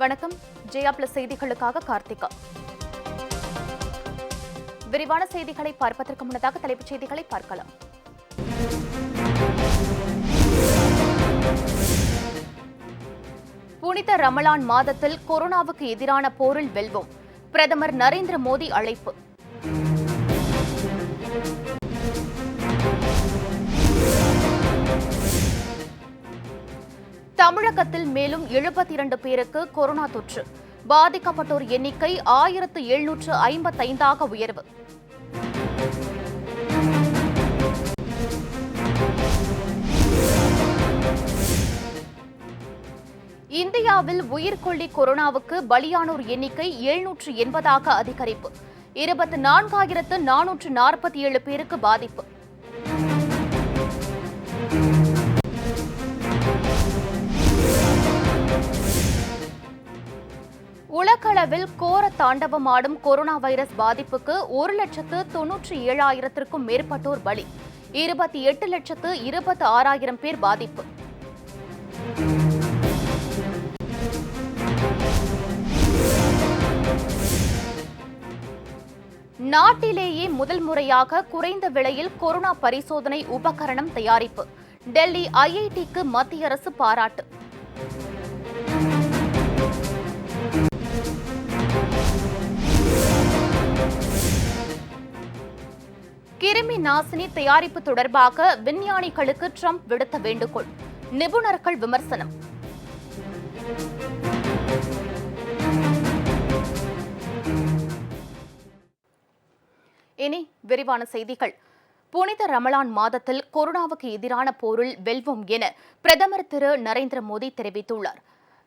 வணக்கம். ஜெயா பிளஸ் செய்திகளுக்காக கார்த்திகா. விரிவான செய்திகளை பார்ப்பதற்கு முன்னதாக தலைப்புச் செய்திகளை பார்க்கலாம். புனித ரமலான் மாதத்தில் கொரோனாவுக்கு எதிரான போரில் வெல்வோம். பிரதமர் நரேந்திர மோடி அழைப்பு. தமிழகத்தில் மேலும் 72 பேருக்கு கொரோனா தொற்று. பாதிக்கப்பட்டோர் எண்ணிக்கை 1755 உயர்வு. இந்தியாவில் உயிர்கொல்லி கொரோனாவுக்கு பலியானோர் எண்ணிக்கை 780 அதிகரிப்பு. 24,447 பேருக்கு பாதிப்பு. உலகளவில் கோர தாண்டவமாடும் கொரோனா வைரஸ் பாதிப்புக்கு 1,97,000க்கும் மேற்பட்டோர் பலி. 28,26,000 பேர் பாதிப்பு. நாட்டிலேயே முதல் முறையாக குறைந்த விலையில் கொரோனா பரிசோதனை உபகரணம் தயாரிப்பு. டெல்லி ஐஐடிக்கு மத்திய அரசு பாராட்டு. கிருமி நாசினி தயாரிப்பு தொடர்பாக விஞ்ஞானிகளுக்கு ட்ரம்ப் விடுத்த வேண்டுகோள். நிபுணர்கள் விமர்சனம். இனி விரிவான செய்திகள். புனித ரமலான் மாதத்தில் கொரோனாவுக்கு எதிரான போரில் வெல்வோம் என பிரதமர் திரு நரேந்திர மோடி தெரிவித்துள்ளார்.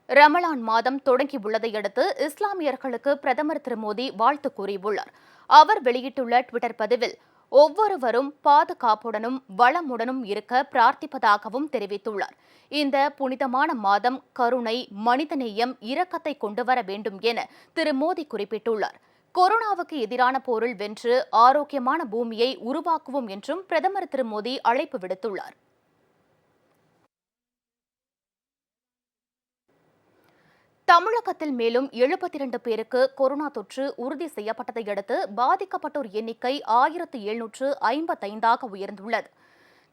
ரமலான் மாதம் தொடங்கியுள்ளதை அடுத்து இஸ்லாமியர்களுக்கு பிரதமர் திரு மோடி வாழ்த்து கூறியுள்ளார். அவர் வெளியிட்டுள்ள டுவிட்டர் பதிவில் ஒவ்வொருவரும் பாதுகாப்புடனும் வளமுடனும் இருக்க பிரார்த்திப்பதாகவும் தெரிவித்துள்ளார். இந்த புனிதமான மாதம் கருணை, மனிதநேயம், இரக்கத்தை கொண்டுவர வேண்டும் என திரு மோடி குறிப்பிட்டுள்ளார். கொரோனாவுக்கு எதிரான போரில் வென்று ஆரோக்கியமான பூமியை உருவாக்குவோம் என்றும் பிரதமர் திரு மோடி அழைப்பு விடுத்துள்ளார். தமிழகத்தில் மேலும் 72 பேருக்கு கொரோனா தொற்று உறுதி செய்யப்பட்டதை அடுத்து பாதிக்கப்பட்டோர் எண்ணிக்கை 1755 உயர்ந்துள்ளது.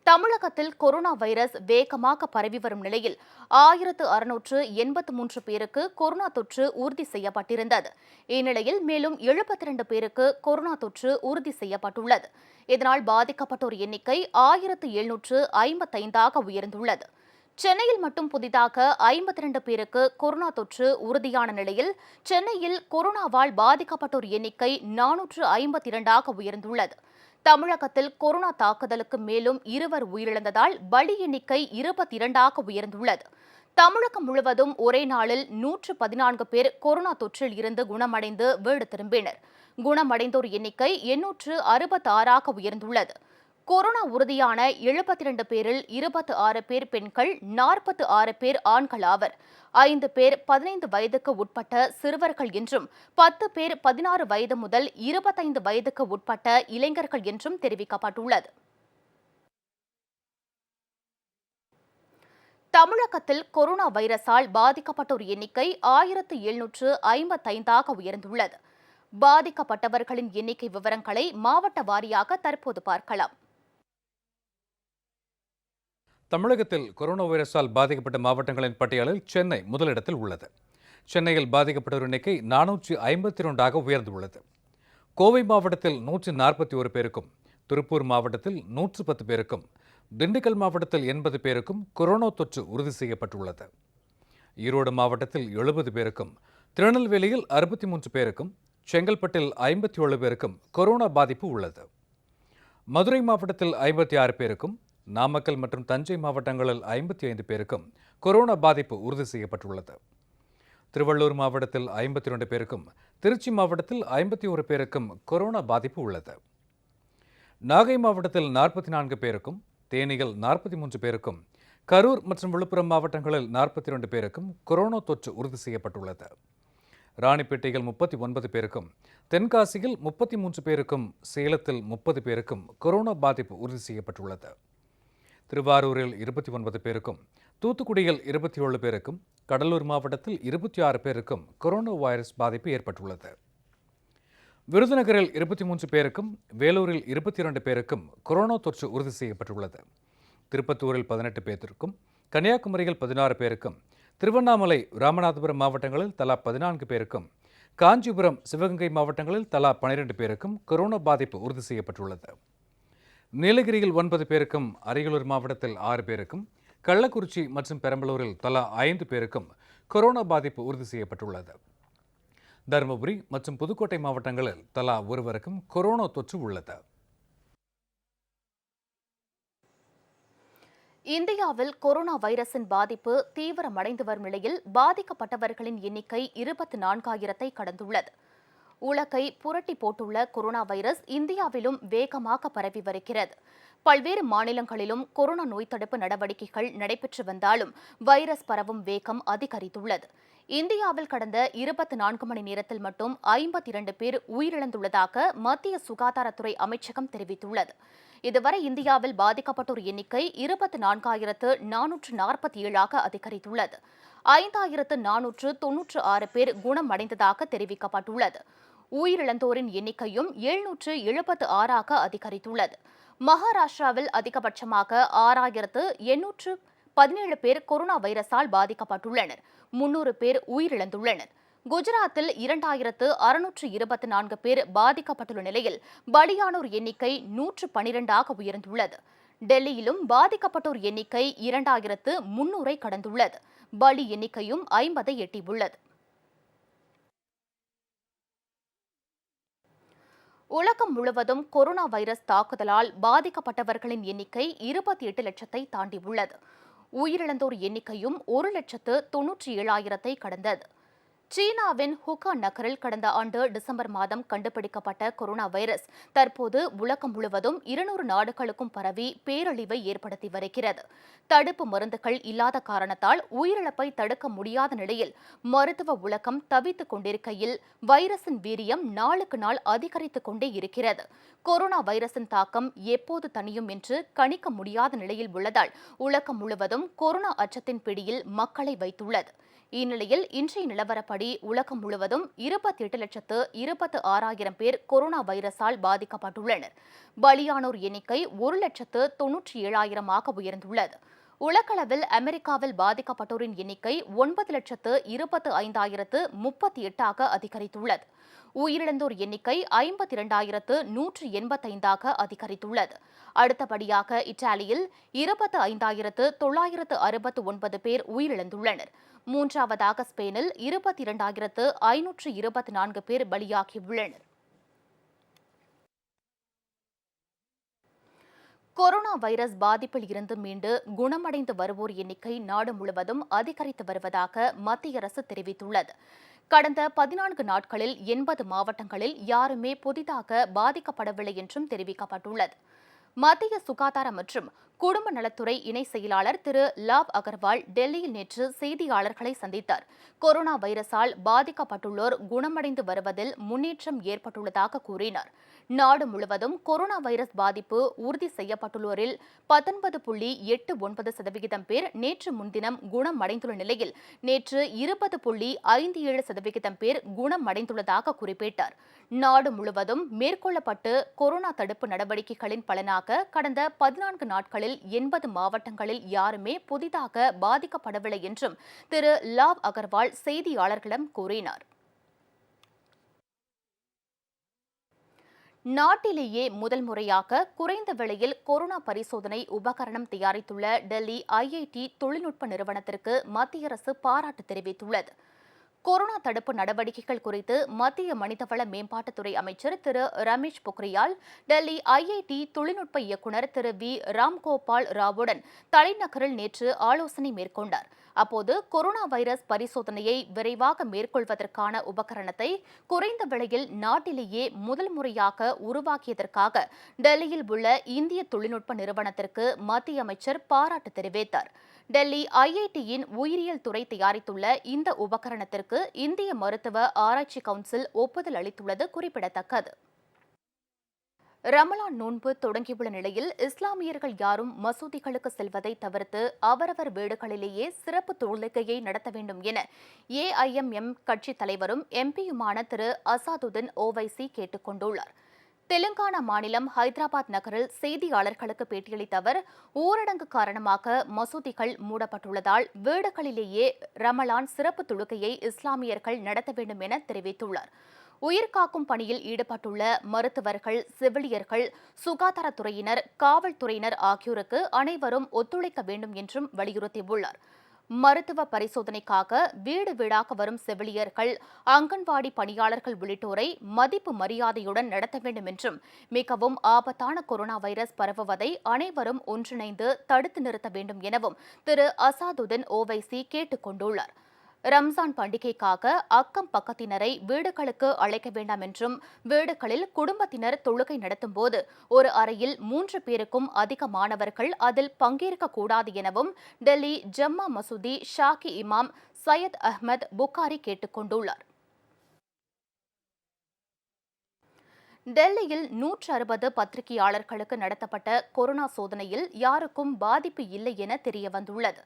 தமிழகத்தில் கொரோனா வைரஸ் வேகமாக பரவி வரும் நிலையில் 1683 பேருக்கு கொரோனா தொற்று உறுதி செய்யப்பட்டிருந்தது. இந்நிலையில் மேலும் 72 பேருக்கு கொரோனா தொற்று உறுதி செய்யப்பட்டுள்ளது. இதனால் பாதிக்கப்பட்டோர் எண்ணிக்கை 1755 உயர்ந்துள்ளது. சென்னையில் மட்டும் புதிதாக 52 பேருக்கு கொரோனா தொற்று உறுதியான நிலையில் சென்னையில் கொரோனாவால் பாதிக்கப்பட்டோர் எண்ணிக்கை 452 உயர்ந்துள்ளது. தமிழகத்தில் கொரோனா தாக்குதலுக்கு மேலும் 2 உயிரிழந்ததால் பலி எண்ணிக்கை 22 உயர்ந்துள்ளது. தமிழகம் முழுவதும் ஒரே நாளில் 114 பேர் கொரோனா தொற்றில் இருந்து குணமடைந்து வீடு திரும்பினர். குணமடைந்தோர் எண்ணிக்கை 866 உயர்ந்துள்ளது. கொரோனா உறுதியான 72 பேரில் 26 பேர் பெண்கள், 46 பேர் ஆண்கள் ஆவர். 5 பேர் 15 வயதுக்கு உட்பட்ட சிறுவர்கள் என்றும் 10 பேர் 16 வயது முதல் 25 வயதுக்கு உட்பட்ட இளைஞர்கள் என்றும் தெரிவிக்கப்பட்டுள்ளது. தமிழகத்தில் கொரோனா வைரஸால் பாதிக்கப்பட்டோர் எண்ணிக்கை 1755 உயர்ந்துள்ளது. பாதிக்கப்பட்டவர்களின் எண்ணிக்கை விவரங்களை மாவட்ட வாரியாக தற்போது பார்க்கலாம். தமிழகத்தில் கொரோனா வைரஸால் பாதிக்கப்பட்ட மாவட்டங்களின் பட்டியலில் சென்னை முதலிடத்தில் உள்ளது. சென்னையில் பாதிக்கப்பட்டோர் எண்ணிக்கை 452 உயர்ந்துள்ளது. கோவை மாவட்டத்தில் 141 பேருக்கும், திருப்பூர் மாவட்டத்தில் 110 பேருக்கும், திண்டுக்கல் மாவட்டத்தில் 80 பேருக்கும் கொரோனா தொற்று உறுதி செய்யப்பட்டுள்ளது. ஈரோடு மாவட்டத்தில் 70 பேருக்கும், திருநெல்வேலியில் 63 பேருக்கும், செங்கல்பட்டில் 57 பேருக்கும் கொரோனா பாதிப்பு உள்ளது. மதுரை மாவட்டத்தில் 56 பேருக்கும், நாமக்கல் மற்றும் தஞ்சை மாவட்டங்களில் 55 பேருக்கும் கொரோனா பாதிப்பு உறுதி செய்யப்பட்டுள்ளது. திருவள்ளூர் மாவட்டத்தில் 52 பேருக்கும், திருச்சி மாவட்டத்தில் 51 பேருக்கும் கொரோனா பாதிப்பு உள்ளது. நாகை மாவட்டத்தில் 44 பேருக்கும், தேனியில் 43 பேருக்கும், கரூர் மற்றும் விழுப்புரம் மாவட்டங்களில் 42 பேருக்கும் கொரோனா தொற்று உறுதி செய்யப்பட்டுள்ளது. ராணிப்பேட்டையில் 39 பேருக்கும், தென்காசியில் 33 பேருக்கும், சேலத்தில் 30 பேருக்கும் கொரோனா பாதிப்பு உறுதி செய்யப்பட்டுள்ளது. திருவாரூரில் 29 பேருக்கும், தூத்துக்குடியில் 27 பேருக்கும், கடலூர் மாவட்டத்தில் 26 பேருக்கும் கொரோனா வைரஸ் பாதிப்பு ஏற்பட்டுள்ளது. விருதுநகரில் 23 பேருக்கும், வேலூரில் 22 பேருக்கும் கொரோனா தொற்று உறுதி செய்யப்பட்டுள்ளது. திருப்பத்தூரில் 18 பேருக்கும், கன்னியாகுமரியில் 16 பேருக்கும், திருவண்ணாமலை, ராமநாதபுரம் மாவட்டங்களில் தலா 14 பேருக்கும், காஞ்சிபுரம், சிவகங்கை மாவட்டங்களில் தலா 12 பேருக்கும் கொரோனா பாதிப்பு உறுதி செய்யப்பட்டுள்ளது. நீலகிரியில் 9 பேருக்கும், அரியலூர் மாவட்டத்தில் 6 பேருக்கும், கள்ளக்குறிச்சி மற்றும் பெரம்பலூரில் தலா 5 பேருக்கும் கொரோனா பாதிப்பு உறுதி செய்யப்பட்டுள்ளது. தருமபுரி மற்றும் புதுக்கோட்டை மாவட்டங்களில் தலா ஒருவருக்கும் கொரோனா தொற்று உள்ளது. இந்தியாவில் கொரோனா வைரஸின் பாதிப்பு தீவிரமடைந்து வரும் நிலையில் பாதிக்கப்பட்டவர்களின் எண்ணிக்கை 24,000-ஐ கடந்துள்ளது. உலகை புரட்டி போட்டுள்ள கொரோனா வைரஸ் இந்தியாவிலும் வேகமாக பரவி வருகிறது. பல்வேறு மாநிலங்களிலும் கொரோனா நோய் தடுப்பு நடவடிக்கைகள் நடைபெற்று வந்தாலும் வைரஸ் பரவும் வேகம் அதிகரித்துள்ளது. இந்தியாவில் கடந்த 24 மணி நேரத்தில் மட்டும் 52 பேர் உயிரிழந்துள்ளதாக மத்திய சுகாதாரத்துறை அமைச்சகம் தெரிவித்துள்ளது. இதுவரை இந்தியாவில் பாதிக்கப்பட்டோர் எண்ணிக்கை 24,447ஆக அதிகரித்துள்ளது. 5,496 பேர் குணமடைந்ததாக தெரிவிக்கப்பட்டுள்ளது. உயிரிழந்தோரின் எண்ணிக்கையும் 776ஆக அதிகரித்துள்ளது. மகாராஷ்டிராவில் அதிகபட்சமாக 6,817 பேர் கொரோனா வைரஸால் பாதிக்கப்பட்டுள்ளனர். 300 பேர் உயிரிழந்துள்ளனர். குஜராத்தில் 2,624 பேர் பாதிக்கப்பட்டுள்ள நிலையில் பலியானோர் எண்ணிக்கை 112ஆக உயர்ந்துள்ளது. டெல்லியிலும் பாதிக்கப்பட்டோர் எண்ணிக்கை 2,300ஐ கடந்துள்ளது. பலி எண்ணிக்கையும் 50ஐ எட்டியுள்ளது. உலகம் முழுவதும் கொரோனா வைரஸ் தாக்குதலால் பாதிக்கப்பட்டவர்களின் எண்ணிக்கை 28 லட்சத்தை தாண்டியுள்ளது. உயிரிழந்தோர் எண்ணிக்கையும் 1,97,000ஐ கடந்தது. சீனாவின் ஹுகான் நகரில் கடந்த ஆண்டு டிசம்பர் மாதம் கண்டுபிடிக்கப்பட்ட கொரோனா வைரஸ் தற்போது உலகம் முழுவதும் 200 நாடுகளுக்கும் பரவி பேரழிவை ஏற்படுத்தி வருகிறது. தடுப்பு மருந்துகள் இல்லாத காரணத்தால் உயிரிழப்பை தடுக்க முடியாத நிலையில் மருத்துவ உலகம் தவித்துக் கொண்டிருக்கையில் வைரஸின் வீரியம் நாளுக்கு நாள் அதிகரித்துக் கொண்டே இருக்கிறது. கொரோனா வைரஸின் தாக்கம் எப்போது தணியும் என்று கணிக்க முடியாத நிலையில் உள்ளதால் உலகம் முழுவதும் கொரோனா அச்சத்தின் பிடியில் மக்களை வைத்துள்ளது. இந்நிலையில் இன்றைய நிலவரப்படி உலகம் முழுவதும் 28,26,000 பேர் கொரோனா வைரஸால் பாதிக்கப்பட்டுள்ளனர். பலியானோர் எண்ணிக்கை 1,97,000ஆக உயர்ந்துள்ளது. உலகளவில் அமெரிக்காவில் பாதிக்கப்பட்டோரின் எண்ணிக்கை 9,25,038ஆக அதிகரித்துள்ளது. உயிரிழந்தோர் எண்ணிக்கை 52,185ஆக அதிகரித்துள்ளது. அடுத்தபடியாக இத்தாலியில் 25,969 பேர் உயிரிழந்துள்ளனர். மூன்றாவதாக ஸ்பெயினில் 22,524 பேர் பலியாகியுள்ளனர். கொரோனா வைரஸ் பாதிப்பில் இருந்து மீண்டு குணமடைந்து வருவோர் எண்ணிக்கை நாடு முழுவதும் அதிகரித்து வருவதாக மத்திய அரசு தெரிவித்துள்ளது. கடந்த 14 நாட்களில் 80 மாவட்டங்களில் யாருமே புதிதாக பாதிக்கப்படவில்லை என்றும் தெரிவிக்கப்பட்டுள்ளது. மத்திய சுகாதார மற்றும் குடும்ப நலத்துறை இணை செயலாளர் திரு லாவ் அகர்வால் டெல்லியில் நேற்று செய்தியாளர்களை சந்தித்தார். கொரோனா வைரஸால் பாதிக்கப்பட்டுள்ளோர் குணமடைந்து வருவதில் முன்னேற்றம் ஏற்பட்டுள்ளதாக கூறினார். நாடு முழுவதும் கொரோனா வைரஸ் பாதிப்பு உறுதி செய்யப்பட்டுள்ளோரில் 19.89% பேர் நேற்று முன்தினம் குணமடைந்துள்ள நிலையில் நேற்று 20.57% பேர் குணமடைந்துள்ளதாக குறிப்பிட்டார். நாடு முழுவதும் மேற்கொள்ளப்பட்டு கொரோனா தடுப்பு நடவடிக்கைகளின் பலனாக கடந்த 14 நாட்களில் 80 மாவட்டங்களில் யாருமே புதிதாக பாதிக்கப்படவில்லை என்றும் திரு லாவ் அகர்வால் செய்தியாளர்களிடம் கூறினார். நாட்டிலேயே முதல் முறையாக குறைந்த விலையில் கொரோனா பரிசோதனை உபகரணம் தயாரித்துள்ள டெல்லி ஐஐடி தொழில்நுட்ப நிறுவனத்திற்கு மத்திய அரசு பாராட்டு தெரிவித்துள்ளது. கொரோனா தடுப்பு நடவடிக்கைகள் குறித்து மத்திய மனிதவள மேம்பாட்டுத்துறை அமைச்சர் திரு ரமேஷ் பொக்ரியால் டெல்லி ஐஐடி தொழில்நுட்ப இயக்குநர் திரு வி ராம்கோபால் ராவுடன் தலைநகரில் நேற்று ஆலோசனை மேற்கொண்டார். அப்போது கொரோனா வைரஸ் பரிசோதனையை விரைவாக மேற்கொள்வதற்கான உபகரணத்தை குறைந்த விலையில் நாட்டிலேயே முதல் முறையாக உருவாக்கியதற்காக டெல்லியில் உள்ள இந்திய தொழில்நுட்ப நிறுவனத்திற்கு மத்திய அமைச்சர் பாராட்டு தெரிவித்தார். டெல்லி ஐஐடியின் உயிரியல் துறை தயாரித்துள்ள இந்த உபகரணத்திற்கு இந்திய மருத்துவ ஆராய்ச்சி கவுன்சில் ஒப்புதல் அளித்துள்ளது குறிப்பிடத்தக்கது. ரமலான் நோன்பு தொடங்கியுள்ள நிலையில் இஸ்லாமியர்கள் யாரும் மசூதிகளுக்கு செல்வதை தவிர்த்து அவரவர் வீடுகளிலேயே சிறப்பு தொழுகையை நடத்த வேண்டும் என ஏஐஎம்எம் கட்சித் தலைவரும் எம்பியுமான திரு அசாதுதீன் ஓவைசி கேட்டுக் கொண்டுள்ளார். தெலுங்கானா மாநிலம் ஹைதராபாத் நகரில் செய்தியாளர்களுக்கு பேட்டியளித்த அவர், ஊரடங்கு காரணமாக மசூதிகள் மூடப்பட்டுள்ளதால் வீடுகளிலேயே ரமலான் சிறப்பு தொழுகையை இஸ்லாமியர்கள் நடத்த வேண்டும் என தெரிவித்துள்ளார். உயிர்காக்கும் பணியில் ஈடுபட்டுள்ள மருத்துவர்கள், செவிலியர்கள், சுகாதாரத்துறையினர், காவல்துறையினர் ஆகியோருக்கு அனைவரும் ஒத்துழைக்க வேண்டும் என்றும் வலியுறுத்தியுள்ளார். மருத்துவ பரிசோதனைக்காக வீடு வீடாக வரும் செவிலியர்கள், அங்கன்வாடி பணியாளர்கள் உள்ளிட்டோரை மதிப்பு மரியாதையுடன் நடத்த வேண்டும் என்றும், மிகவும் ஆபத்தான கொரோனா வைரஸ் பரவுவதை அனைவரும் ஒன்றிணைந்து தடுத்து நிறுத்த வேண்டும் எனவும் திரு அசாதுதீன் ஓவைசி கேட்டுக் கொண்டுள்ளார். ரம்ஜான் பண்டிகைக்காக அக்கம் பக்கத்தினரை வீடுகளுக்கு அழைக்க வேண்டாம் என்றும், வீடுகளில் குடும்பத்தினர் தொழுகை நடத்தும் போது ஒரு அறையில் 3 பேருக்கும் அதிகமானவர்கள் அதில் பங்கேற்கக்கூடாது எனவும் டெல்லி ஜம்மா மசூதி ஷாக்கி இமாம் சையத் அஹ்மத் புகாரி கேட்டுக் கொண்டுள்ளார். டெல்லியில் 160 பத்திரிகையாளர்களுக்கு நடத்தப்பட்ட கொரோனா சோதனையில் யாருக்கும் பாதிப்பு இல்லை என தெரியவந்துள்ளது.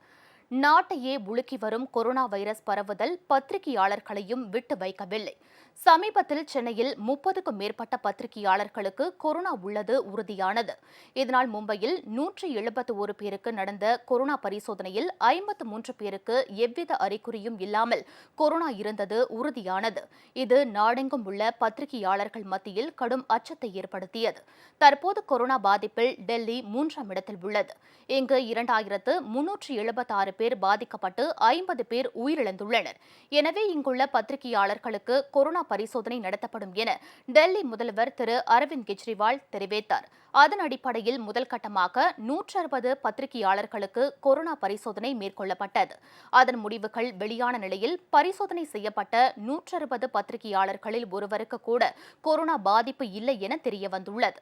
நாட்டையே உலுக்கி வரும் கொரோனா வைரஸ் பரவுதல் பத்திரிகையாளர்களையும் விட்டு வைக்கவில்லை. சமீபத்தில் சென்னையில் 30க்கும் மேற்பட்ட பத்திரிகையாளர்களுக்கு கொரோனா உள்ளது உறுதியானது. இதனால் மும்பையில் 171 பேருக்கு நடந்த கொரோனா பரிசோதனையில் 53 பேருக்கு எவ்வித அறிகுறியும் இல்லாமல் கொரோனா இருந்தது உறுதியானது. இது நாடெங்கும் உள்ள பத்திரிகையாளர்கள் மத்தியில் கடும் அச்சத்தை ஏற்படுத்தியது. தற்போது கொரோனா பாதிப்பில் டெல்லி 3ஆம் இடத்தில் உள்ளது. இங்கு 2376 பேர் பாதிக்கப்பட்டு 50 பேர் உயிரிழந்துள்ளனர். எனவே இங்குள்ள பத்திரிகையாளர்களுக்கு கொரோனா பரிசோதனை நடத்தப்படும் என டெல்லி முதல்வர் திரு அரவிந்த் கெஜ்ரிவால் தெரிவித்தார். அதன் அடிப்படையில் முதல் கட்டமாக 160 பத்திரிகையாளர்களுக்கு கொரோனா பரிசோதனை மேற்கொள்ளப்பட்டது. அதன் முடிவுகள் வெளியான நிலையில் பரிசோதனை செய்யப்பட்ட 160 பத்திரிகையாளர்களில் ஒருவருக்கு கூட கொரோனா பாதிப்பு இல்லை என தெரியவந்துள்ளது.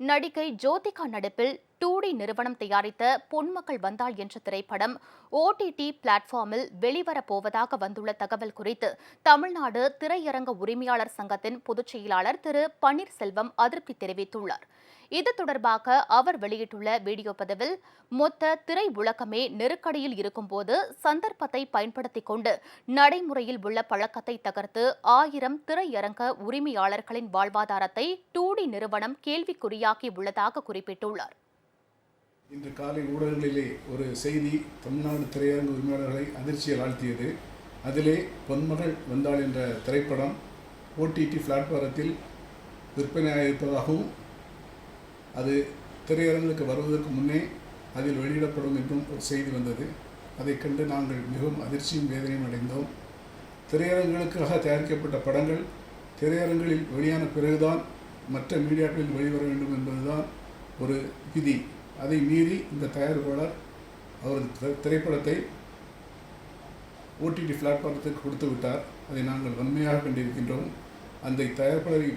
நடிகை ஜோதிகா நடிப்பில் 2D நிறுவனம் தயாரித்த பொன்மகள் வந்தாள் என்ற திரைப்படம் OTT பிளாட்ஃபார்மில் வெளிவரப்போவதாக வந்துள்ள தகவல் குறித்து தமிழ்நாடு திரையரங்க உரிமையாளர் சங்கத்தின் பொதுச் செயலாளர் திரு பன்னீர்செல்வம் அதிருப்தி தெரிவித்துள்ளார். இது தொடர்பாக அவர் வெளியிட்டுள்ள வீடியோ பதிவில், மொத்த திரை உலகமே நெருக்கடியில் இருக்கும்போது சந்தர்ப்பத்தை பயன்படுத்திக் கொண்டு நடைமுறையில் உள்ள பழக்கத்தை தகர்த்து 1000 திரையரங்க உரிமையாளர்களின் வாழ்வாதாரத்தை 2D நிறுவனம் கேள்விக்குறியாக்கி உள்ளதாக குறிப்பிட்டுள்ளார். இன்று காலை ஊடகங்களிலே ஒரு செய்தி தமிழ்நாடு திரையரங்கு உரிமையாளர்களை அதிர்ச்சியில் ஆழ்த்தியது. அதிலே பொன்மகள் வந்தாள் என்ற திரைப்படம் OTT பிளாட்பாரத்தில் விற்பனையாயிருப்பதாகவும், அது திரையரங்குக்கு வருவதற்கு முன்னே அதில் வெளியிடப்படும் என்றும் ஒரு செய்தி வந்தது. அதைக் கண்டு நாங்கள் மிகவும் அதிர்ச்சியும் வேதனையும் அடைந்தோம். திரையரங்குகளுக்காக தயாரிக்கப்பட்ட படங்கள் திரையரங்குகளில் வெளியான பிறகுதான் மற்ற மீடியாக்களில் வெளிவர வேண்டும் என்பதுதான் ஒரு விதி. அதை மீறி இந்த தயாரிப்பாளர் அவரது திரைப்படத்தை OTT பிளாட்பாரத்திற்கு கொடுத்து விட்டார். அதை நாங்கள் வன்மையாக கண்டிருக்கின்றோம். அந்த தயாரிப்பாளரை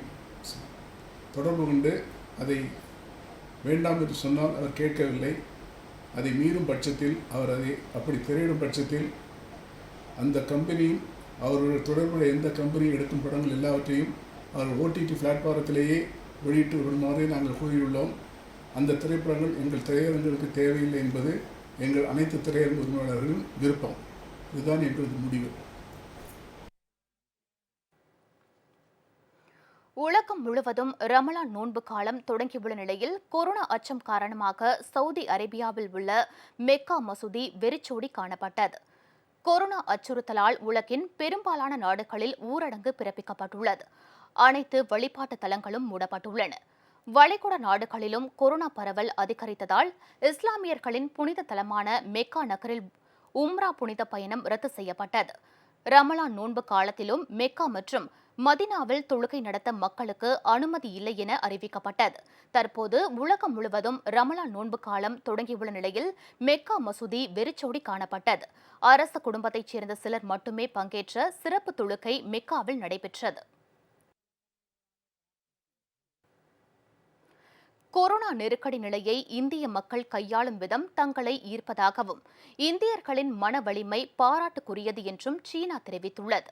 தொடர்பு கொண்டு அதை வேண்டாம் என்று சொன்னால் அவர் கேட்கவில்லை. அதை மீறும் பட்சத்தில், அவர் அதை அப்படி திரையிடும் பட்சத்தில் அந்த கம்பெனியும் அவருடைய தொடர்புடைய எந்த கம்பெனியும் எடுக்கும் படங்கள் எல்லாவற்றையும் அவர் OTT பிளாட்பாரத்திலேயே வெளியிட்டு விடுமாறு நாங்கள் கூறியுள்ளோம். அந்த திரைப்படங்கள் எங்கள் திரையரங்குகளுக்கு தேவையில்லை என்பது எங்கள் அனைத்து திரையரங்கு உரிமையாளர்களின் விருப்பம். இதுதான் எங்களது முடிவு. உலகம் முழுவதும் ரமலான் நோன்பு காலம் தொடங்கியுள்ள நிலையில் கொரோனா அச்சம் காரணமாக சவுதி அரேபியாவில் உள்ள மெக்கா மசூதி வெறிச்சோடி காணப்பட்டது. கொரோனா அச்சுறுத்தலால் உலகின் பெரும்பாலான நாடுகளில் ஊரடங்கு பிறப்பிக்கப்பட்டுள்ளது. அனைத்து வழிபாட்டு தலங்களும் மூடப்பட்டுள்ளன. வளைகுடா நாடுகளிலும் கொரோனா பரவல் அதிகரித்ததால் இஸ்லாமியர்களின் புனித தலமான மெக்கா நகரில் உம்ரா புனித பயணம் ரத்து செய்யப்பட்டது. ரமலான் நோன்பு காலத்திலும் மெக்கா மற்றும் மதினாவில் தொழுகை நடத்த மக்களுக்கு அனுமதி இல்லை என அறிவிக்கப்பட்டது. தற்போது உலகம் முழுவதும் ரமலான் நோன்பு காலம் தொடங்கியுள்ள நிலையில் மெக்கா மசூதி வெறிச்சோடி காணப்பட்டது. அரச குடும்பத்தைச் சேர்ந்த சிலர் மட்டுமே பங்கேற்ற சிறப்பு தொழுகை மெக்காவில் நடைபெற்றது. கொரோனா நெருக்கடி நிலையை இந்திய மக்கள் கையாளும் விதம் தங்களை ஈர்ப்பதாகவும், இந்தியர்களின் மன வலிமை பாராட்டுக்குரியது என்றும் சீனா தெரிவித்துள்ளது.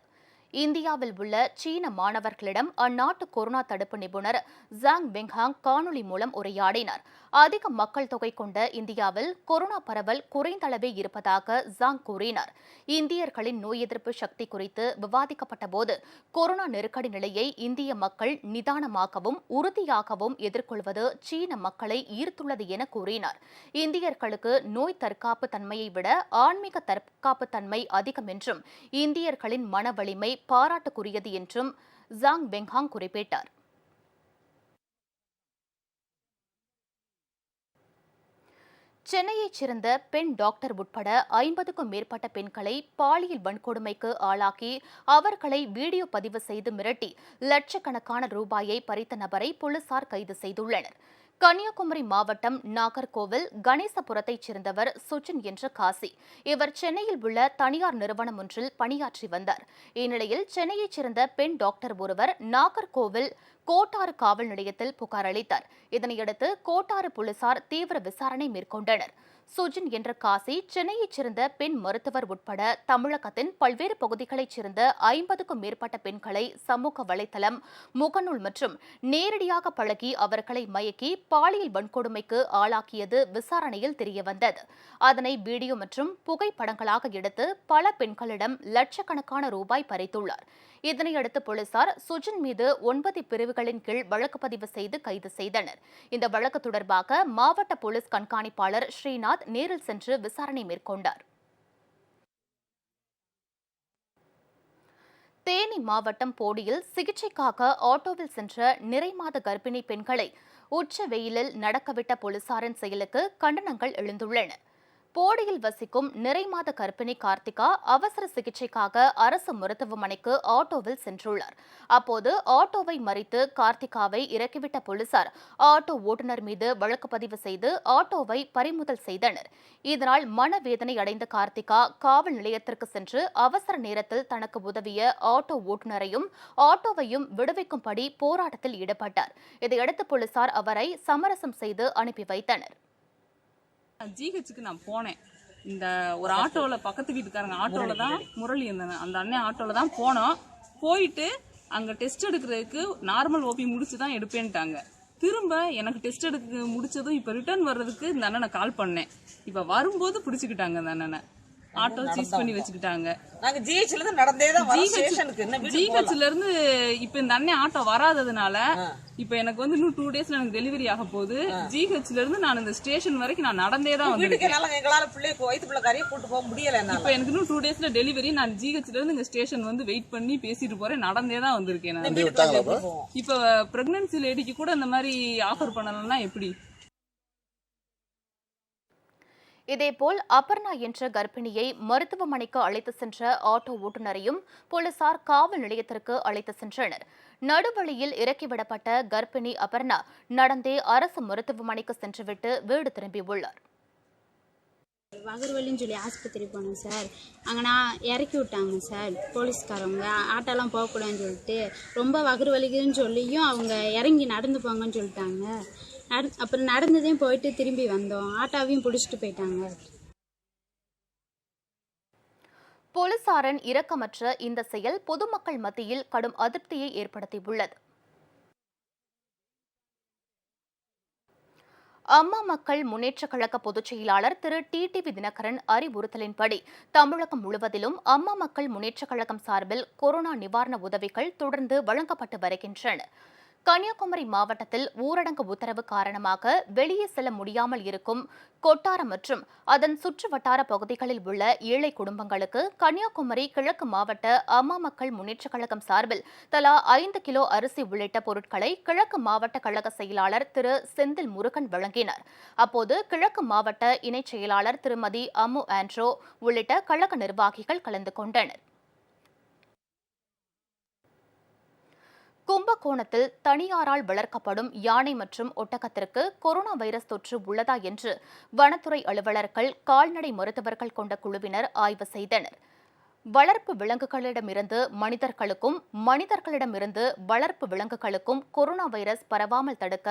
இந்தியாவில் உள்ள சீன மாணவர்களிடம் அந்நாட்டு கொரோனா தடுப்பு நிபுணர் ஜாங் வெங்ஹாங் காணொலி மூலம் உரையாடினார். அதிக மக்கள் தொகை கொண்ட இந்தியாவில் கொரோனா பரவல் குறைந்தளவே இருப்பதாக ஜாங் கூறினார். இந்தியர்களின் நோய் எதிர்ப்பு சக்தி குறித்து விவாதிக்கப்பட்ட போது கொரோனா நெருக்கடி நிலையை இந்திய மக்கள் நிதானமாகவும் உறுதியாகவும் எதிர்கொள்வது சீன மக்களை ஈர்த்துள்ளது என கூறினார். இந்தியர்களுக்கு நோய் தற்காப்பு தன்மையை விட ஆன்மீக தற்காப்பு தன்மை அதிகம் என்றும் இந்தியர்களின் மன வலிமை பாராட்டுக்குரியது என்றும் ஜாங் வெங்ஹாங் குறிப்பிட்டார். சென்னையைச் சேர்ந்த பெண் டாக்டர் உட்பட 50க்கும் மேற்பட்ட பெண்களை பாலியல் வன்கொடுமைக்கு ஆளாக்கி அவர்களை வீடியோ பதிவு செய்து மிரட்டி லட்சக்கணக்கான ரூபாயை பறித்த நபரை போலீசார் கைது செய்துள்ளனர். கன்னியாகுமரி மாவட்டம் நாகர்கோவில் கணேசபுரத்தைச் சேர்ந்தவர் சுஜின் என்ற காசி. இவர் சென்னையில் உள்ள தனியார் நிறுவனம் ஒன்றில் பணியாற்றி வந்தார். இந்நிலையில் சென்னையைச் சேர்ந்த பெண் டாக்டர் ஒருவர் நாகர்கோவில் கோட்டாறு காவல் நிலையத்தில் புகார் அளித்தார். இதனையடுத்து கோட்டாறு போலீசார் தீவிர விசாரணை மேற்கொண்டனர். சுஜின் என்ற காசி சென்னையைச் சேர்ந்த பெண் மருத்துவர் உட்பட தமிழகத்தின் பல்வேறு பகுதிகளைச் சேர்ந்த 50க்கும் மேற்பட்ட பெண்களை சமூக வலைதளம், முகநூல் மற்றும் நேரடியாக பழகி அவர்களை மயக்கி பாலியல் வன்கொடுமைக்கு ஆளாக்கியது விசாரணையில் தெரியவந்தது. அதனை வீடியோ மற்றும் புகைப்படங்களாக எடுத்து பல பெண்களிடம் லட்சக்கணக்கான ரூபாய் பறித்துள்ளார். இதனையடுத்து போலீசார் சுஜின் மீது 9 பிரிவுகளின் கீழ் வழக்கு பதிவு செய்து கைது செய்தனர். இந்த வழக்கு தொடர்பாக மாவட்ட போலீஸ் கண்காணிப்பாளர் ஸ்ரீநாத் நேரில் சென்று விசாரணை மேற்கொண்டார். தேனி மாவட்டம் போடியில் சிகிச்சைக்காக ஆட்டோவில் சென்ற நிறைமாத கர்ப்பிணி பெண்களை உச்ச வெயிலில் நடக்கவிட்ட போலீசாரின் செயலுக்கு கண்டனங்கள் எழுந்துள்ளன. போடியில் வசிக்கும் நிறைமாத கர்ப்பிணி கார்த்திகா அவசர சிகிச்சைக்காக அரசு மருத்துவமனைக்கு ஆட்டோவில் சென்றுள்ளார். அப்போது ஆட்டோவை மறித்து கார்த்திகாவை இறக்கிவிட்ட போலீசார் ஆட்டோ ஓட்டுநர் மீது வழக்கு பதிவு செய்து ஆட்டோவை பறிமுதல் செய்தனர். இதனால் மனவேதனை அடைந்த கார்த்திகா காவல் நிலையத்திற்கு சென்று அவசர நேரத்தில் தனக்கு உதவிய ஆட்டோ ஓட்டுநரையும் ஆட்டோவையும் விடுவிக்கும்படி போராட்டத்தில் ஈடுபட்டார். இதையடுத்து போலீசார் அவரை சமரசம் செய்து அனுப்பி வைத்தனர். ஜிஹெச்சுக்கு நான் போனேன். இந்த ஒரு ஆட்டோவில் பக்கத்து வீட்டுக்காரங்க ஆட்டோவில் தான் முரளி இருந்தாங்க. அந்த அண்ணன் ஆட்டோவில் தான் போனோம். போயிட்டு அங்கே டெஸ்ட் எடுக்கிறதுக்கு நார்மல் ஓபி முடிச்சு தான் எடுப்பேன்ட்டாங்க. திரும்ப எனக்கு டெஸ்ட் எடுக்க முடிச்சதும் இப்போ ரிட்டர்ன் வர்றதுக்கு இந்த அண்ணனை கால் பண்ணேன். இப்போ வரும்போது பிடிச்சிக்கிட்டாங்க அந்த அண்ணனை. ஆட்டோ சீஸ் பண்ணி வச்சுக்கிட்டாங்க. நாங்க ஜிஹெச்ல இருந்து நடந்தே தான் வரோம் ஸ்டேஷனுக்கு. ஜிஹெச்ல இருந்து இப்ப இந்த அண்ணன் ஆட்டோ வராததுனால இப்ப எனக்கு வந்து இன்னும் 2 டேஸ்ல எனக்கு டெலிவரி ஆக போகுது. ஜிஹெச்ல இருந்து நான் இந்த ஸ்டேஷன் வரைக்கும் நான் நடந்தே தான் வந்திருக்கேன். எங்களால பிள்ளைக்கு வயிற்று பிள்ளைக்காரியை கூட்டு போக முடியல. இப்ப எனக்கு இன்னும் 2 டேஸ்ல டெலிவரி. நான் ஜிஹெச்ல இருந்து இங்க ஸ்டேஷன் வந்து வெயிட் பண்ணி பேசிட்டு போறேன். நடந்தே தான் வந்திருக்கேன். இப்ப பிரெக்னன்சி லேடிக்கு கூட இந்த மாதிரி ஆஃபர் பண்ணலன்னா எப்படி? இதேபோல் அபர்ணா என்ற கர்ப்பிணியை மருத்துவமனைக்கு அழைத்து சென்ற ஆட்டோ ஓட்டுநரையும் போலீசார் காவல் நிலையத்திற்கு அழைத்து சென்றனர். நடுவழியில் இறக்கிவிடப்பட்ட கர்ப்பிணி அபர்ணா நடந்தே அரசு மருத்துவமனைக்கு சென்றுவிட்டு வீடு திரும்பியுள்ளார். வகுர்வலின்னு சொல்லி ஆஸ்பத்திரி போனோம் சார். அங்கே நான் இறக்கி விட்டாங்க சார் போலீஸ்காரவங்க. ஆட்டோலாம் போகக்கூடாதுன்னு சொல்லிட்டு ரொம்ப வகுர்வலிக்குதுன்னு சொல்லியும் அவங்க இறங்கி நடந்து போங்கன்னு சொல்லிட்டாங்க. அப்புறம் நடந்ததையும் போயிட்டு திரும்பி வந்தோம். ஆட்டோவையும் பிடிச்சிட்டு போயிட்டாங்க. போலீசாரின் இரக்கமற்ற இந்த செயல் பொதுமக்கள் மத்தியில் கடும் அதிருப்தியை ஏற்படுத்தியுள்ளது. அம்மா மக்கள் முன்னேற்றக் கழக பொதுச் செயலாளர் திரு டிடிவி தினகரன் அறிவுறுத்தலின்படி தமிழகம் முழுவதிலும் அம்மா மக்கள் முன்னேற்றக் கழகம் சார்பில் கொரோனா நிவாரண உதவிகள் தொடர்ந்து வழங்கப்பட்டு வருகின்றன. கன்னியாகுமரி மாவட்டத்தில் ஊரடங்கு உத்தரவு காரணமாக வெளியே செல்ல முடியாமல் இருக்கும் கொட்டாரம் மற்றும் அதன் சுற்று வட்டார பகுதிகளில் உள்ள ஏழை குடும்பங்களுக்கு கன்னியாகுமரி கிழக்கு மாவட்ட அம்மா மக்கள் முன்னேற்றக் கழகம் சார்பில் தலா 5 கிலோ அரிசி உள்ளிட்ட பொருட்களை கிழக்கு மாவட்ட கழக செயலாளர் திரு செந்தில் முருகன் வழங்கினார். அப்போது கிழக்கு மாவட்ட இணைச் செயலாளர் திருமதி அம்மு ஆண்ட்ரோ உள்ளிட்ட கழக நிர்வாகிகள் கலந்து கொண்டனர். கும்பகோணத்தில் தனியாரால் வளர்க்கப்படும் யானை மற்றும் ஒட்டகத்திற்கு கொரோனா வைரஸ் தொற்று உள்ளதா என்று வனத்துறை அலுவலர்கள், கால்நடை மருத்துவர்கள் கொண்ட குழுவினர் ஆய்வு செய்தனர். வளர்ப்பு விலங்குகளிடமிருந்து மனிதர்களுக்கும் மனிதர்களிடமிருந்து வளர்ப்பு விலங்குகளுக்கும் கொரோனா வைரஸ் பரவாமல் தடுக்க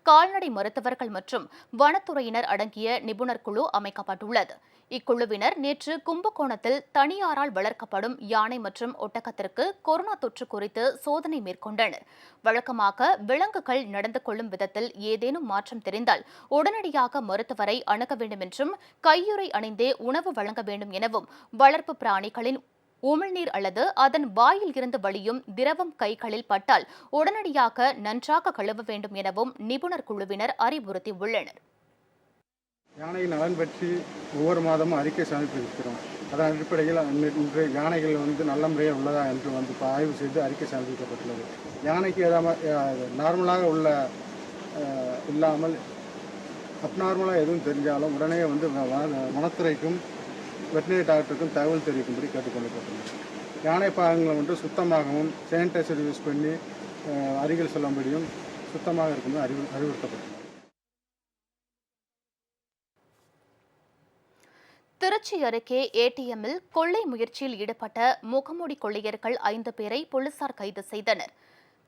கால்நடை மருத்துவர்கள் மற்றும் வனத்துறையினர் அடங்கிய நிபுணர் குழு அமைக்கப்பட்டுள்ளது. இக்குழுவினர் நேற்று கும்பகோணத்தில் தனியாரால் வளர்க்கப்படும் யானை மற்றும் ஒட்டகத்திற்கு கொரோனா தொற்று குறித்து சோதனை மேற்கொண்டனர். வழக்கமாக விலங்குகள் நடந்து கொள்ளும் விதத்தில் ஏதேனும் மாற்றம் தெரிந்தால் உடனடியாக மருத்துவரை அணுக வேண்டும் என்றும் கையுறை அணிந்தே உணவு வழங்க வேண்டும் எனவும் வளர்ப்பு பிராணிகளின் உமிழ்நீர் அல்லது அதன் வாயில் இருந்து வழியும் திரவம் கைகளில் பட்டால் உடனடியாக நன்றாக கழுவ வேண்டும் எனவும் நிபுணர் குழுவினர் அறிவுறுத்தியுள்ளனர். யானையின் நலன் பற்றி ஒவ்வொரு மாதமும் அறிக்கை சமர்ப்பிக்கிறோம். அதன் அடிப்படையில் இன்று யானைகள் நல்ல முறையில் உள்ளதா என்று ஆய்வு செய்து அறிக்கை சமர்ப்பிக்கப்பட்டுள்ளது. யானைக்கு ஏதாவது நார்மலாக உள்ள இல்லாமல் அப்நார்மலாக எதுவும் தெரிஞ்சாலும் உடனே வனத்துறைக்கும் வெட்டினரி டாக்டருக்கும் தகவல் தெரிவிக்கும்படி கேட்டுக்கொள்ளப்பட்டுள்ளது. யானை பாகங்களை சுத்தமாகவும் சானிடைசர் யூஸ் பண்ணி அருகில் செல்லும்படியும் சுத்தமாக இருக்கும்போது அறிவுறுத்தப்பட்டுள்ளது. திருச்சி அருகே ஏடிஎம்மில் கொள்ளை முயற்சியில் ஈடுபட்ட முகமூடி கொள்ளையர்கள் 5 பேரை போலீசார் கைது செய்தனர்.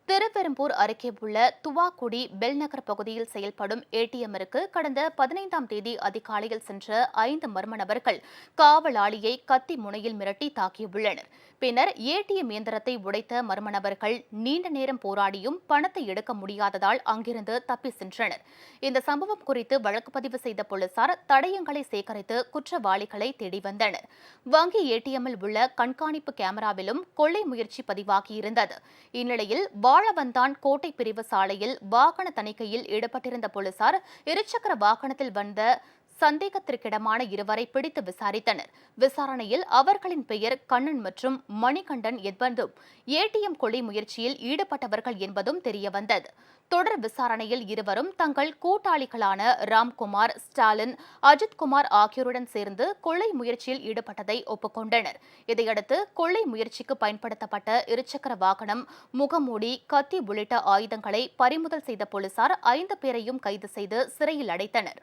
திருப்பெரும்பூர் அருகே உள்ள துவாக்குடி பெல்நகர் பகுதியில் செயல்படும் ஏடிஎம்மிற்கு கடந்த 15ஆம் தேதி அதிகாலையில் சென்ற 5 மர்ம நபர்கள் காவலாளியை கத்தி முனையில் மிரட்டி தாக்கியுள்ளனர். பின்னர் ஏடிஎம் இயந்திரத்தை உடைத்த மர்ம நபர்கள் நீண்ட நேரம் போராடியும் பணத்தை எடுக்க முடியாததால் அங்கிருந்து தப்பி சென்றனர். இந்த சம்பவம் குறித்து வழக்கு பதிவு செய்த போலீசார் தடயங்களை சேகரித்து குற்றவாளிகளை தேடி வந்தனர். வங்கி ஏடிஎம்மில் உள்ள கண்காணிப்பு கேமராவிலும் கொள்ளை முயற்சி பதிவாகியிருந்தது. இந்நிலையில் வாழவந்தான் கோட்டை பிரிவு சாலையில் வாகன தணிக்கையில் ஈடுபட்டிருந்த போலீசார் இருசக்கர வாகனத்தில் வந்த சந்தேகத்திற்கிடமான 2 பிடித்து விசாரித்தனர். விசாரணையில் அவர்களின் பெயர் கண்ணன் மற்றும் மணிகண்டன் என்பதும் ஏடிஎம் கொள்ளை முயற்சியில் ஈடுபட்டவர்கள் என்பதும் தெரியவந்தது. தொடர் விசாரணையில் இருவரும் தங்கள் கூட்டாளிகளான ராம்குமார், ஸ்டாலின், அஜித்குமார் ஆகியோருடன் சேர்ந்து கொள்ளை முயற்சியில் ஈடுபட்டதை ஒப்புக்கொண்டனர். இதையடுத்து கொள்ளை முயற்சிக்கு பயன்படுத்தப்பட்ட இருசக்கர வாகனம், முகமூடி, கத்தி உள்ளிட்ட ஆயுதங்களை பறிமுதல் செய்த போலீசார் 5 பேரையும் கைது செய்து சிறையில் அடைத்தனர்.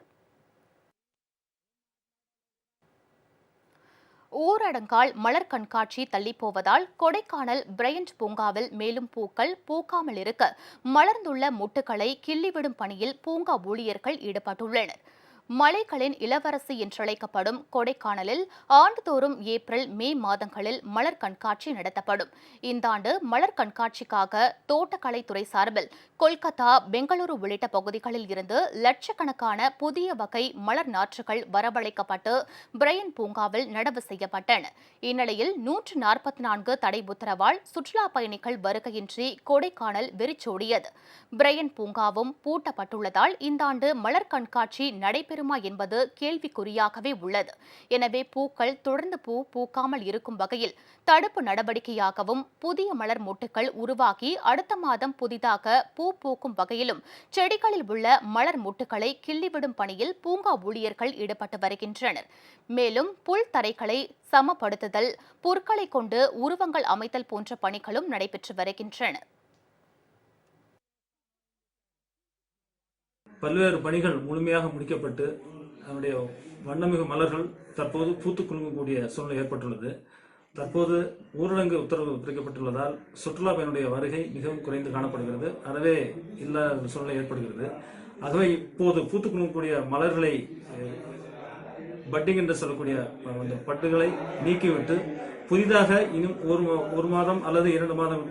ஊரடங்கால் மலர் கண்காட்சி தள்ளிப்போவதால் கொடைக்கானல் பிரையண்ட் பூங்காவில் மேலும் பூக்கள் பூக்காமல் இருக்க மலர்ந்துள்ள மொட்டுக்களை கிள்ளிவிடும் பணியில் பூங்கா ஊழியர்கள் ஈடுபட்டுள்ளனர். மலைகளின் இளவரசி என்றழைக்கப்படும் கொடைக்கானலில் ஆண்டுதோறும் ஏப்ரல், மே மாதங்களில் மலர் கண்காட்சி நடத்தப்படும். இந்த ஆண்டு மலர் கண்காட்சிக்காக தோட்டக்கலைத்துறை சார்பில் கொல்கத்தா, பெங்களூரு உள்ளிட்ட பகுதிகளில் இருந்து லட்சக்கணக்கான புதிய வகை மலர் நாற்றுகள் வரவழைக்கப்பட்டு பிரையண்ட் பூங்காவில் நடவு செய்யப்பட்டன. இந்நிலையில் 144 தடை உத்தரவால் சுற்றுலா பயணிகள் வருகையின்றி கொடைக்கானல் வெறிச்சோடியது. பிரையண்ட் பூங்காவும் பூட்டப்பட்டுள்ளதால் இந்த ஆண்டு மலர் கண்காட்சி நடைபெறுமா என்பது கேள்விக்குறியாகவே உள்ளது. எனவே பூக்கள் தொடர்ந்து பூக்காமல் இருக்கும் வகையில் தடுப்பு நடவடிக்கையாகவும் புதிய மலர் மொட்டுகள் உருவாகி அடுத்த மாதம் புதிதாக பூக்கும் வகையிலும் செடிகளில் உள்ள மலர் மொட்டுகளை கிள்ளிவிடும் பணியில் பூங்கா ஊழியர்கள் ஈடுபட்டு வருகின்றனர். மேலும் புல் தரைகளை சமப்படுத்துதல், புற்களை கொண்டு உருவங்கள் அமைத்தல் போன்ற பணிகளும் நடைபெற்று வருகின்றன. பல்வேறு பணிகள் முழுமையாக முடிக்கப்பட்டு அதனுடைய வண்ணமிகு மலர்கள் தற்போது பூத்து குலுங்கக்கூடிய சூழ்நிலை ஏற்பட்டுள்ளது. தற்போது ஊரடங்கு உத்தரவு பிறப்பிக்கப்பட்டுள்ளதால் சுற்றுலா பயணியுடைய வருகை மிகவும் குறைந்து காணப்படுகிறது. அறவே இல்லாத சூழ்நிலை ஏற்படுகிறது. ஆகவே இப்போது பூத்து குலுங்கக்கூடிய மலர்களை பட்டிங் என்று சொல்லக்கூடிய அந்த பட்டுகளை நீக்கிவிட்டு புதிதாக இன்னும் ஒரு மாதம் அல்லது 2 மாதம்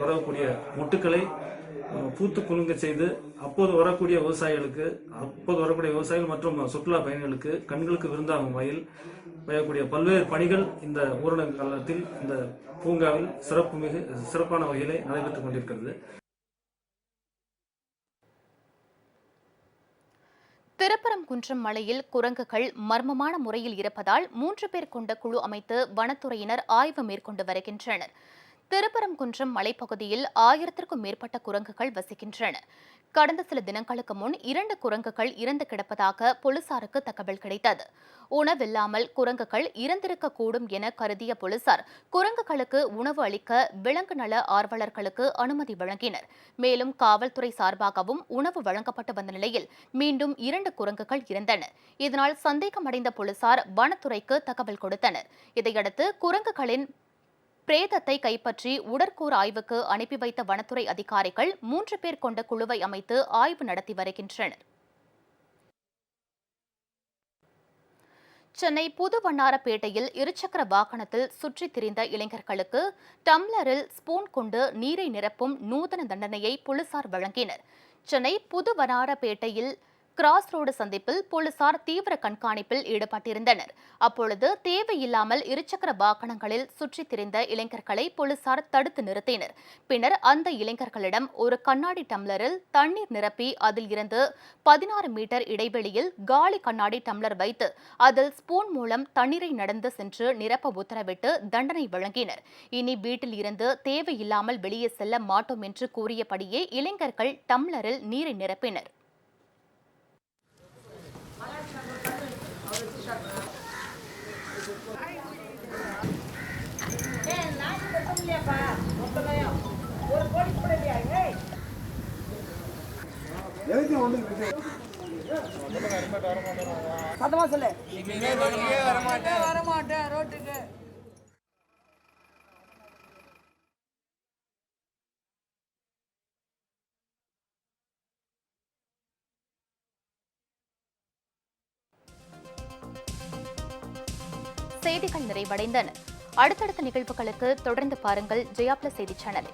வரக்கூடிய மொட்டுக்களை பூத்து குலுங்க செய்து அப்போது வரக்கூடிய விவசாயிகள் மற்றும் சுற்றுலா பயணிகளுக்கு கண்களுக்கு விருந்தாகும் வகையில் செய்யக்கூடிய பல்வேறு பணிகள் இந்த ஊரடங்கு காலத்தில் இந்த பூங்காவில் சிறப்பான வகையிலே நடைபெற்றுக் கொண்டிருக்கிறது. திருப்பரங்குன்றம் மலையில் குரங்குகள் மர்மமான முறையில் இருப்பதால் 3 பேர் கொண்ட குழு அமைத்து வனத்துறையினர் ஆய்வு மேற்கொண்டு வருகின்றனர். திருப்பரங்குன்றம் மலைப்பகுதியில் 1000க்கும் மேற்பட்ட குரங்குகள் வசிக்கின்றன. கடந்த சில தினங்களுக்கு முன் 2 குரங்குகள் இறந்து கிடப்பதாக போலீசாருக்கு தகவல் கிடைத்தது. உணவில்லாமல் குரங்குகள் இறந்திருக்கக்கூடும் என கருதிய போலீசார் குரங்குகளுக்கு உணவு அளிக்க விலங்கு நல ஆர்வலர்களுக்கு அனுமதி வழங்கினர். மேலும் காவல்துறை சார்பாகவும் உணவு வழங்கப்பட்டு வந்த நிலையில் மீண்டும் 2 குரங்குகள் இறந்தன. இதனால் சந்தேகமடைந்த போலீசார் வனத்துறைக்கு தகவல் கொடுத்தனர். இதையடுத்து குரங்குகளின் பிரேதத்தை கைப்பற்றி உடற்கூறு ஆய்வுக்கு அனுப்பி வைத்த வனத்துறை அதிகாரிகள் 3 பேர் கொண்ட குழுவை அமைத்து ஆய்வு நடத்தி வருகின்றனர். சென்னை புது வண்ணாரப்பேட்டையில் இருசக்கர வாகனத்தில் சுற்றித் திரிந்த இளைஞர்களுக்கு டம்ளரில் ஸ்பூன் கொண்டு நீரை நிரப்பும் நூதன தண்டனையை போலீசார் வழங்கினர். சென்னை புது வண்ணாரப்பேட்டையில் கிராஸ் ரோடு சந்திப்பில் போலீசார் தீவிர கண்காணிப்பில் ஈடுபட்டிருந்தனர். அப்பொழுது தேவையில்லாமல் இருசக்கர வாகனங்களில் சுற்றித் திரிந்த இளைஞர்களை போலீசார் தடுத்து நிறுத்தினர். பின்னர் அந்த இளைஞர்களிடம் ஒரு கண்ணாடி டம்ளரில் தண்ணீர் நிரப்பி அதில் இருந்து 16 மீட்டர் இடைவெளியில் காலி கண்ணாடி டம்ளர் வைத்து அதில் ஸ்பூன் மூலம் தண்ணீரை நடந்து சென்று நிரப்ப உத்தரவிட்டு தண்டனை வழங்கினர். இனி வீட்டில் இருந்து தேவையில்லாமல் வெளியே செல்ல மாட்டோம் என்று கூறியபடியே இளைஞர்கள் டம்ளரில் நீரை நிரப்பினர். செய்திகள் நிறைவடைந்தன. அடுத்தடுத்த நிகழ்வுகளுக்கு தொடர்ந்து பாருங்கள் ஜெயா பிளஸ் செய்தி சேனலை.